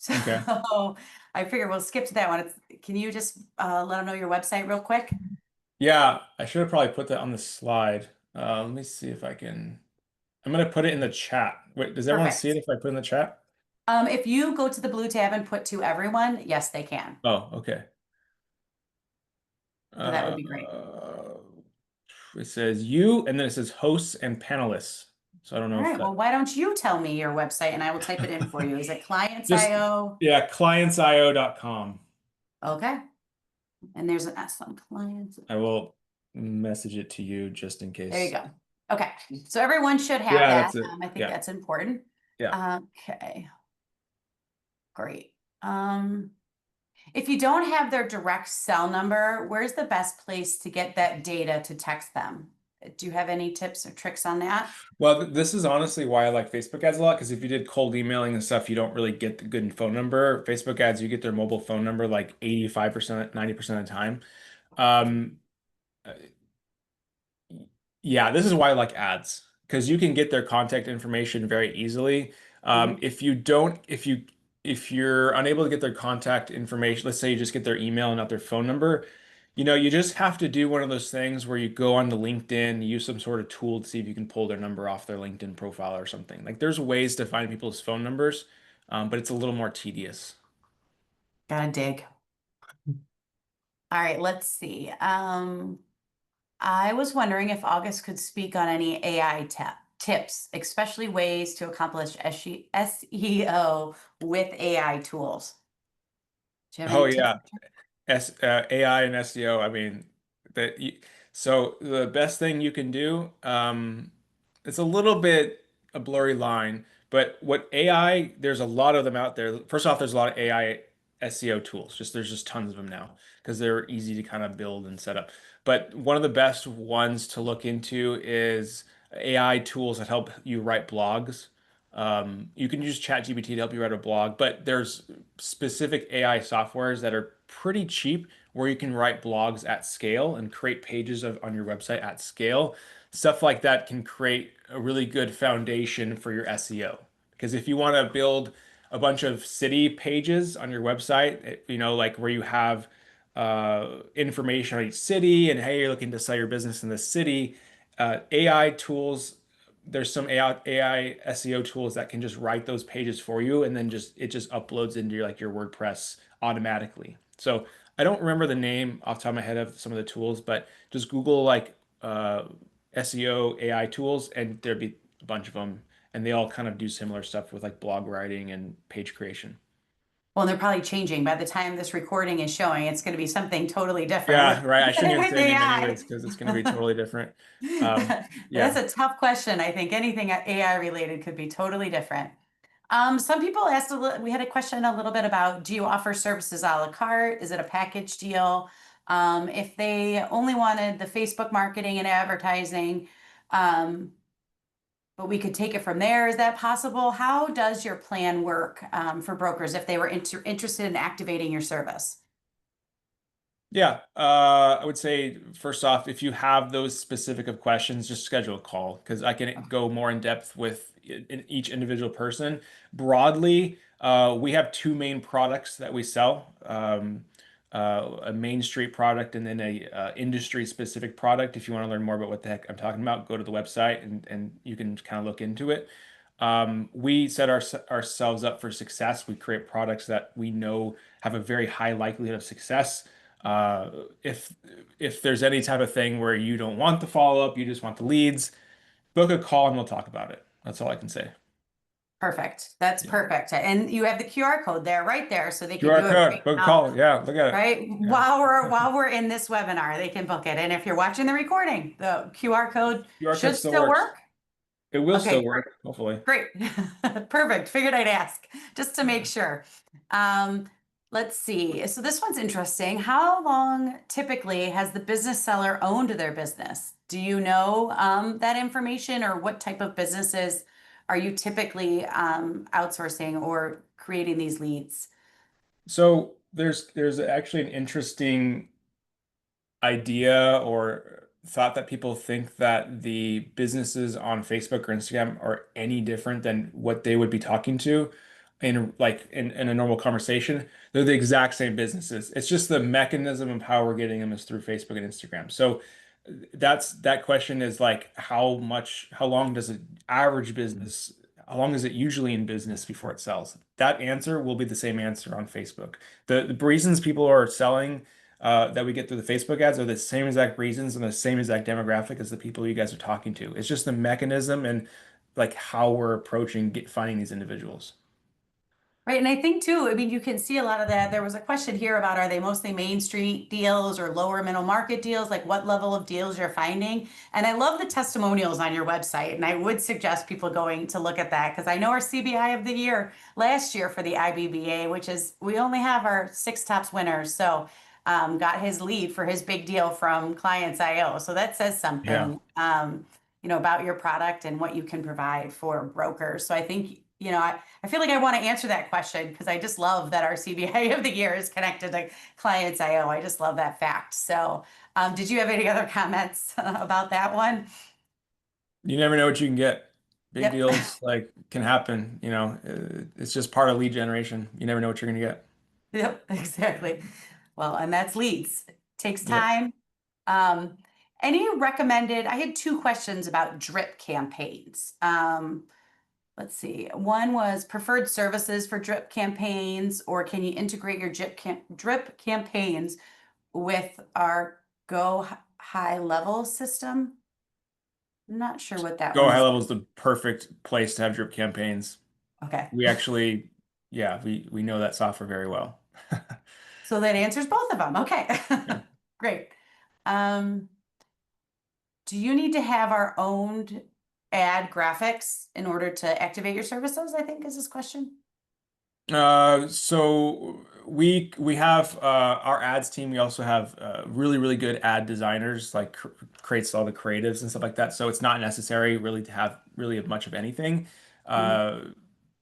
Okay. So I figure we'll skip to that one. Can you just let them know your website real quick? Yeah, I should have probably put that on the slide. Let me see if I can. I'm gonna put it in the chat. Wait, does everyone see it Perfect. if I put it in the chat? If you go to the blue tab and put to everyone, yes, they can. Oh, okay. So that would Uh, be great. it says you, and then it says hosts and panelists. So I don't All know if right. Well, that why don't you tell me your website and I will type it in for you? Is it just clients.io? yeah, clientsio.com. Okay. And there's an S on clients. I will message it to you just in There you case. go. Okay. So everyone should have Yeah, that. that's it. I think Yeah, that's important. yeah. Okay. Great. If you don't have their direct cell number, where's the best place to get that data to text them? Do you have any tips or tricks on that? Well, this is honestly why I like Facebook ads a lot, because if you did cold emailing and stuff, you don't really get the good phone number. Facebook ads, you get their mobile phone number like 85%, 90% of the time. Um, Yeah, this is why I like ads because you can get their contact information very easily. Mhm. If you're unable to get their contact information, let's say you just get their email and not their phone number, you just have to do one of those things where you go onto LinkedIn, use some sort of tool to see if you can pull their number off their LinkedIn profile or something. Like there's ways to find people's phone numbers, but it's a little more tedious. Gotta dig. All right, let's see. I was wondering if August could speak on any AI tips, especially ways to accomplish SEO with AI tools. Do you have Oh any tips? yeah. AI and SEO, I mean, that you, so the best thing you can do, it's a little bit a blurry line, but what AI, there's a lot of them out there. First off, there's a lot of AI SEO tools. There's just tons of them now because they're easy to kind of build and set up. But one of the best ones to look into is AI tools that help you write blogs. You can use ChatGPT to help you write a blog, but there's specific AI softwares that are pretty cheap where you can write blogs at scale and create pages on your website at scale. Stuff like that can create a really good foundation for your SEO. Because if you want to build a bunch of city pages on your website, like where you have information on each city and hey, you're looking to sell your business in this city, AI tools there's some AI SEO tools that can just write those pages for you and then it just uploads into your WordPress automatically. So I don't remember the name off the top of my head of some of the tools, but just Google SEO AI tools and there'd be a bunch of them and they all kind of do similar stuff with like blog writing and page creation. Well, they're probably changing. By the time this recording is showing, it's going to be something totally different Yeah, right. I shouldn't even with say the name AI. anyways because it's going to be totally different. That's Yeah. a tough question. I think anything AI related could be totally different. Some people asked we had a question a little bit about, do you offer services a la carte? Is it a package deal? If they only wanted the Facebook marketing and advertising, um, but we could take it from there. Is that possible? How does your plan work for brokers if they were interested in activating your service? Yeah, I would say first off, if you have those specific of questions, just schedule a call because I can go more in depth with each individual person. Broadly, we have two main products that we sell, a Main Street product and then a industry specific product. If you want to learn more about what the heck I'm talking about, go to the website and you can kind of look into it. We set ourselves up for success. We create products that we know have a very high likelihood of success. Uh, if if there's any type of thing where you don't want the follow-up, you just want the leads, book a call and we'll talk about it. That's all I can say. Perfect. That's Yeah. perfect. And you have the QR code there, right there, so they can QR do it code, right book a now, call. Yeah, look at it. right? Yeah. While we're in this webinar, they can book it. And if you're watching the recording, the QR code QR code should still still works. work. It will still Okay, work, hopefully. great. Perfect. Figured I'd ask just to make Yeah. sure. Um, let's see. So this one's interesting. How long typically has the business seller owned their business? Do you know that information or what type of businesses are you typically outsourcing or creating these leads? So there's actually an interesting idea or thought that people think that the businesses on Facebook or Instagram are any different than what they would be talking to. in a normal conversation, they're the exact same businesses. It's just the mechanism of how we're getting them is through Facebook and Instagram. So that question is like how long does an average business, how long is it usually in business before it sells? That answer will be the same answer on Facebook. The reasons people are selling that we get through the Facebook ads are the same exact reasons and the same exact demographic as the people you guys are talking to. It's just the mechanism and like how we're approaching finding these individuals. Right. And I think too, I mean, you can see a lot of that. There was a question here about are they mostly Main Street deals or lower middle market deals? Like what level of deals you're finding? And I love the testimonials on your website. And I would suggest people going to look at that because I know our CBI of the year last year for the IBBA, which is we only have our six tops winners. So got his lead for his big deal from Clients IO. So that says Yeah. something, about your product and what you can provide for brokers. So I think, I feel like I want to answer that question because I just love that our CBA of the year is connected to Clients IO. I just love that fact. So, did you have any other comments about that one? You never know what you can get. Big Yep. deals like can happen, it's just part of lead generation. You never know what you're gonna get. Yep, exactly. Well, and that's leads. Takes Yep. time. Um, I had two questions about drip campaigns. Let's see. One was preferred services for drip campaigns, or can you integrate your drip campaigns with our high level system? Not sure what that Go one High is. Level is the perfect place to have drip campaigns. Okay. We actually, yeah, we know that software very well. So that answers both of them. Okay. Yeah. Great. Um, do you need to have our own ad graphics in order to activate your services? I think is this question. So we have our ads team. We also have really good ad designers, like creates all the creatives and stuff like that. So it's not necessary really to have really much of anything Mhm. uh,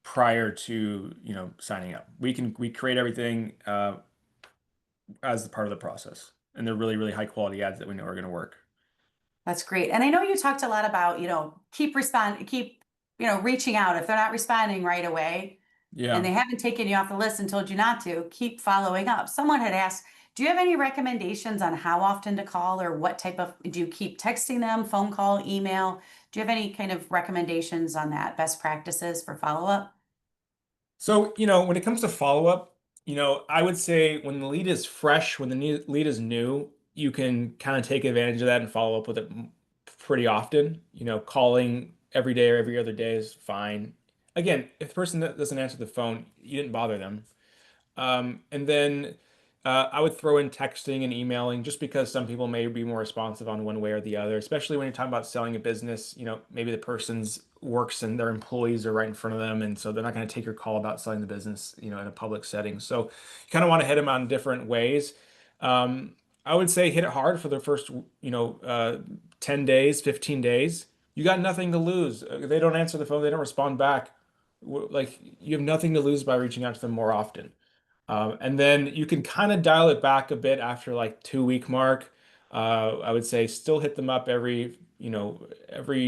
prior to signing up. We create everything as the part of the process, and they're really high quality ads that we know are going to work. That's great. And I know you talked a lot about, reaching out. If they're not responding right away and Yeah. they haven't taken you off the list and told you not to, keep following up. Someone had asked, do you have any recommendations on how often to call or do you keep texting them, phone call, email? Do you have any kind of recommendations on that, best practices for follow-up? So, when it comes to follow-up, I would say when the lead is fresh, when the lead is new, you can kind of take advantage of that and follow up with it pretty often. Calling every day or every other day is fine. Again, if the person that doesn't answer the phone, you didn't bother them. And then I would throw in texting and emailing just because some people may be more responsive on one way or the other, especially when you're talking about selling a business. Maybe the person's works and their employees are right in front of them, and so they're not going to take your call about selling the business, in a public setting. So you kind of want to hit them on different ways. Um, I would say hit it hard for the first, 10 days, 15 days. You got nothing to lose. If they don't answer the phone, they don't respond back. Like you have nothing to lose by reaching out to them more often. And then you can kind of dial it back a bit after like 2 week mark. I would say still hit them up every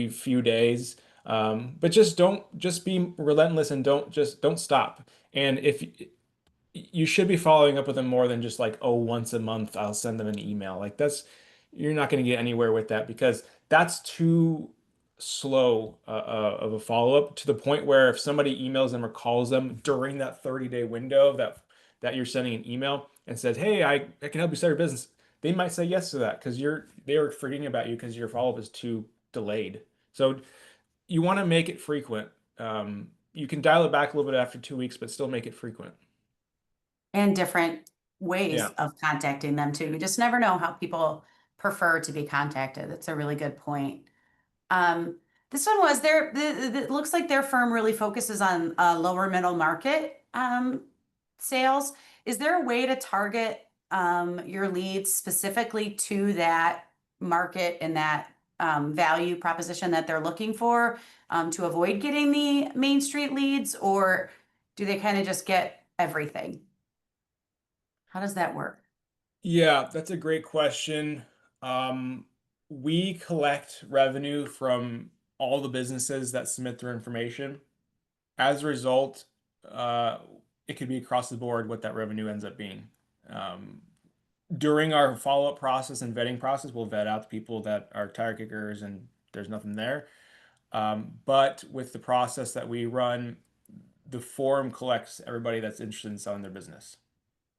few days. But just be relentless and don't stop. And if you should be following up with them more than just like, oh, once a month I'll send them an email. Like you're not going to get anywhere with that because that's too slow of a follow-up to the point where if somebody emails them or calls them during that 30-day window that you're sending an email and says, hey, I can help you start your business, they might say yes to that because they are forgetting about you because your follow-up is too delayed. So you want to make it frequent. You can dial it back a little bit after 2 weeks, but still make it frequent. And different ways Yeah. of contacting them too. You just never know how people prefer to be contacted. That's a really good point. Um, this one was it looks like their firm really focuses on lower middle market sales. Is there a way to target your leads specifically to that market and that value proposition that they're looking for to avoid getting the Main Street leads, or do they kind of just get everything? How does that work? Yeah, that's a great question. Um, we collect revenue from all the businesses that submit their information. As a result, uh, it could be across the board what that revenue ends up being. Um, During our follow-up process and vetting process, we'll vet out the people that are tire kickers and there's nothing there. But with the process that we run, the forum collects everybody that's interested in selling their business.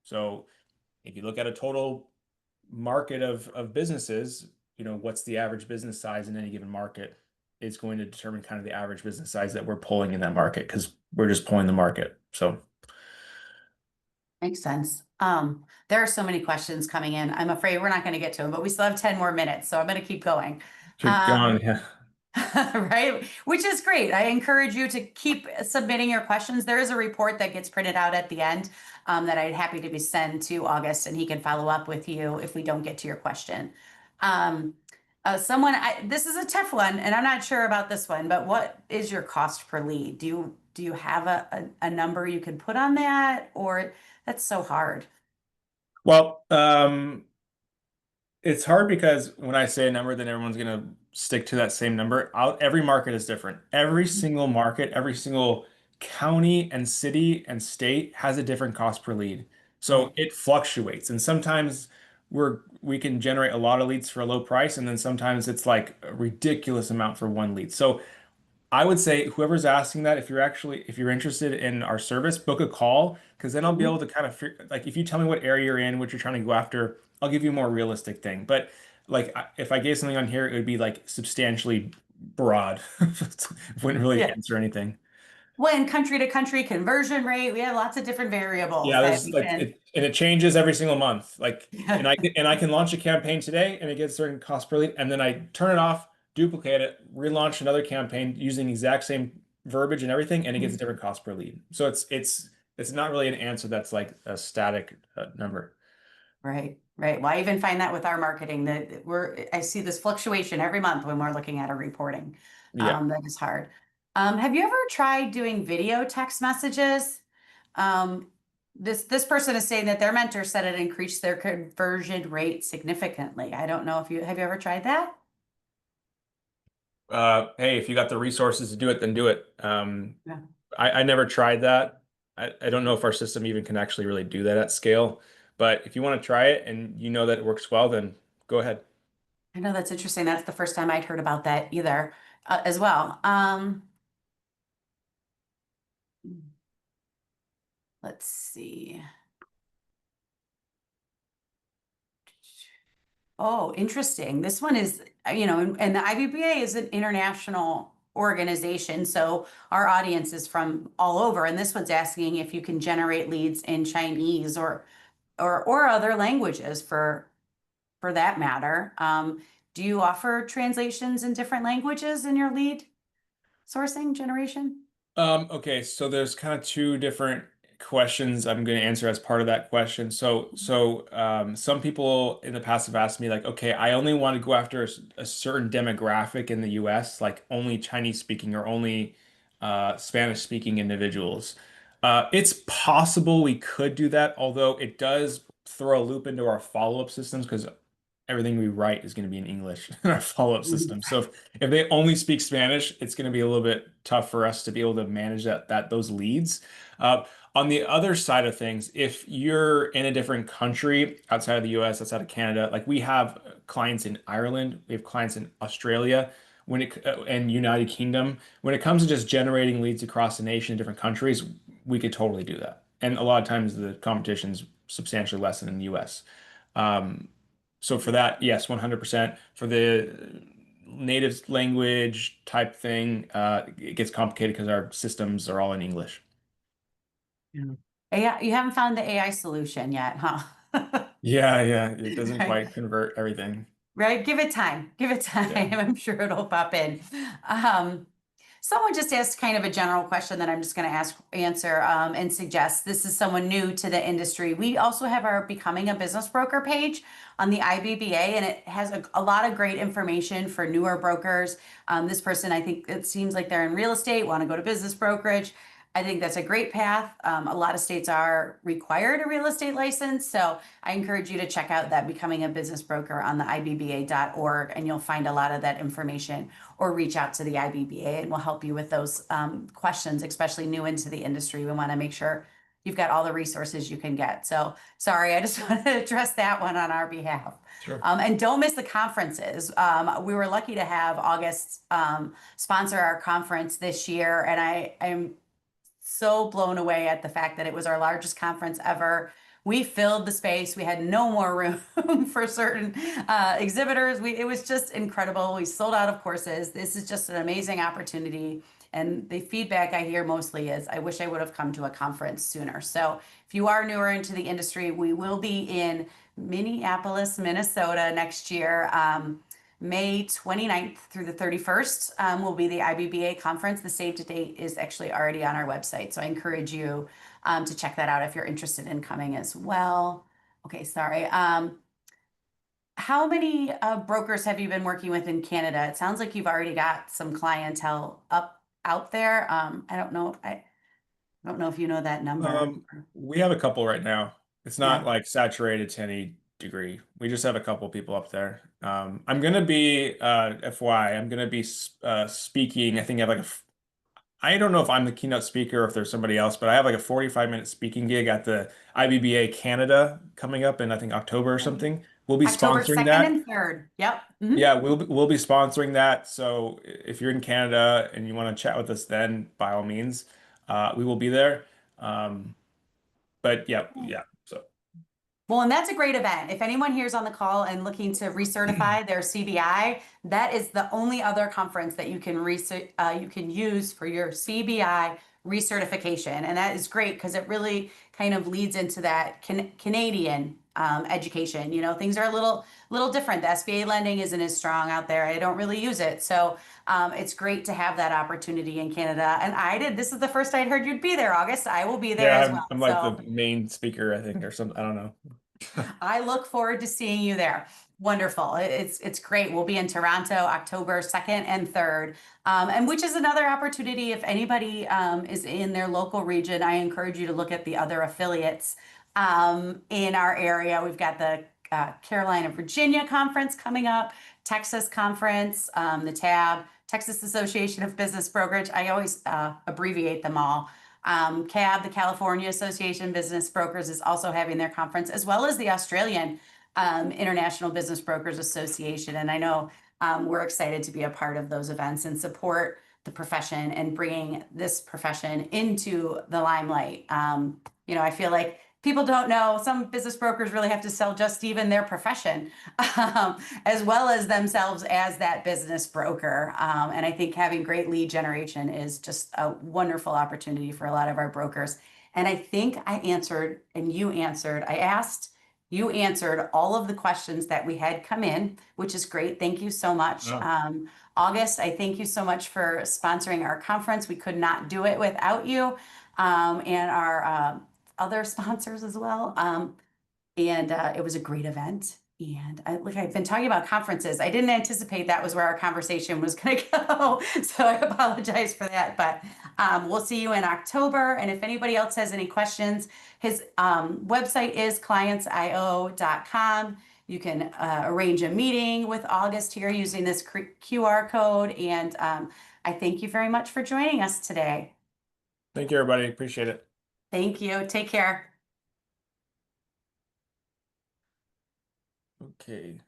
So if you look at a total market of businesses, what's the average business size in any given market is going to determine kind of the average business size that we're pulling in that market because we're just pulling the market. So Makes sense. There are so many questions coming in. I'm afraid we're not going to get to them, but we still have 10 more minutes, so I'm going to keep going. keep going. Yeah. Right? Which is great. I encourage you to keep submitting your questions. There is a report that gets printed out at the end that I'd happy to be sent to August, and he can follow up with you if we don't get to your question. Um, this is a tough one, and I'm not sure about this one, but what is your cost per lead? Do you have a number you can put on that, or that's so hard? Well, it's hard because when I say a number, then everyone's gonna stick to that same number. Every market is different. Every single market, every single county and city and state has a different cost per lead. So Right. it fluctuates. And sometimes we can generate a lot of leads for a low price, and then sometimes it's like a ridiculous amount for one lead. So I would say whoever's asking that, if you're interested in our service, book a call because then I'll be Mhm. able to kind of like if you tell me what area you're in, what you're trying to go after, I'll give you a more realistic thing. But like if I gave something on here, it would be like substantially broad. Wouldn't really Yeah. answer anything. When country to country conversion rate, we have lots of different variables Yeah, that there's we like can. it and it changes every single month. Like and I can launch a campaign today and it gets a certain cost per lead, and then I turn it off, duplicate it, relaunch another campaign using the exact same verbiage and everything, and it gets a different cost per lead. So it's not really an answer that's like a static number. Right, right. Well, I even find that with our marketing that I see this fluctuation every month when we're looking at a reporting. Yeah. That is hard. Have you ever tried doing video text messages? Um, this person is saying that their mentor said it increased their conversion rate significantly. I don't know if you have you ever tried that? Hey, if you got the resources to do it, then do it. Yeah. I never tried that. I don't know if our system even can actually really do that at scale. But if you want to try it and you know that it works well, then go ahead. I know that's interesting. That's the first time I'd heard about that either, as well. Let's see. Oh, interesting. This one is, and the IBBA is an international organization, so our audience is from all over. And this one's asking if you can generate leads in Chinese or other languages for that matter. Do you offer translations in different languages in your lead sourcing generation? Okay, so there's kind of two different questions I'm going to answer as part of that question. Some people in the past have asked me like, okay, I only want to go after a certain demographic in the US, like only Chinese speaking or only Spanish speaking individuals. It's possible we could do that, although it does throw a loop into our follow-up systems because everything we write is going to be in English in our follow-up Mhm. system. So if they only speak Spanish, it's going to be a little bit tough for us to be able to manage those leads. On the other side of things, if you're in a different country outside of the US, outside of Canada, like we have clients in Ireland, we have clients in Australia, and United Kingdom, when it comes to just generating leads across the nation in different countries, we could totally do that. And a lot of times the competition's substantially less than in the US. Um, so for that, yes, 100%. For the native language type thing, it gets complicated because our systems are all in English. Yeah. AI, you haven't found the AI solution yet, huh? Yeah, yeah, it doesn't Right. quite convert everything. Right? Give it time. Give it time. Yeah. I'm sure it'll pop in. Um, Someone just asked kind of a general question that I'm just going to answer and suggest. This is someone new to the industry. We also have our Becoming a Business Broker page on the IBBA, and it has a lot of great information for newer brokers. This person, I think it seems like they're in real estate, want to go to business brokerage. I think that's a great path. A lot of states are required a real estate license. So I encourage you to check out that Becoming a Business Broker on the IBBA.org, and you'll find a lot of that information, or reach out to the IBBA and we'll help you with those questions, especially new into the industry. We want to make sure you've got all the resources you can get. So sorry, I just wanted to address that one on our behalf. Sure. And don't miss the conferences. We were lucky to have August sponsor our conference this year, and I'm so blown away at the fact that it was our largest conference ever. We filled the space. We had no more room for certain exhibitors. It was just incredible. We sold out of courses. This is just an amazing opportunity. And the feedback I hear mostly is, I wish I would have come to a conference sooner. So if you are newer into the industry, we will be in Minneapolis, Minnesota next year. May 29th through the 31st will be the IBBA conference. The save to date is actually already on our website. So I encourage you to check that out if you're interested in coming as well. Okay, sorry. How many brokers have you been working with in Canada? It sounds like you've already got some clientele out there. I don't know. I don't know if you know that number. We have a couple right now. It's not Yeah. like saturated to any degree. We just have a couple people up there. I'm gonna be FY. I'm gonna be speaking. I think I have like I don't know if I'm the keynote speaker or if there's somebody else, but I have like a 45-minute speaking gig at the IBBA Canada coming up in I think October or something. We'll be October sponsoring 2nd that. and 3rd. Yep. Mhm. Yeah, we'll be sponsoring that. So if you're in Canada and you want to chat with us, then by all means, we will be there. Um, but yeah, yeah. So Well, and that's a great event. If anyone here is on the call and looking to recertify their CBI, that is the only other conference that you can use for your CBI recertification, and that is great because it really kind of leads into that Canadian education. You know, things are a little different. The SBA lending isn't as strong out there. I don't really use it, so it's great to have that opportunity in Canada. And I did. This is the first I'd heard you'd be there, August. I will be there yeah, as well. I'm like the So main speaker, I think, or something. I don't know. I look forward to seeing you there. Wonderful. It's great. We'll be in Toronto October 2nd and 3rd. And which is another opportunity if anybody is in their local region, I encourage you to look at the other affiliates in our area. We've got the Carolina, Virginia conference coming up, Texas conference, the TAB, Texas Association of Business Brokerage. I always abbreviate them all. CAB, the California Association of Business Brokers, is also having their conference, as well as the Australian International Business Brokers Association. And I know we're excited to be a part of those events and support the profession and bringing this profession into the limelight. You know, I feel like people don't know, some business brokers really have to sell just even their profession, as well as themselves as that business broker. And I think having great lead generation is just a wonderful opportunity for a lot of our brokers. And I think I answered and you answered. I asked, you answered all of the questions that we had come in, which is great. Thank you so much. Oh, August, I thank you so much for sponsoring our conference. We could not do it without you, and our other sponsors as well. And it was a great event. And I've been talking about conferences. I didn't anticipate that was where our conversation was going to go. So I apologize for that. But we'll see you in October. And if anybody else has any questions, his website is clientsio.com. You can arrange a meeting with August here using this QR code. And I thank you very much for joining us today. thank you, everybody. Appreciate it. Thank you. Take care. Okay.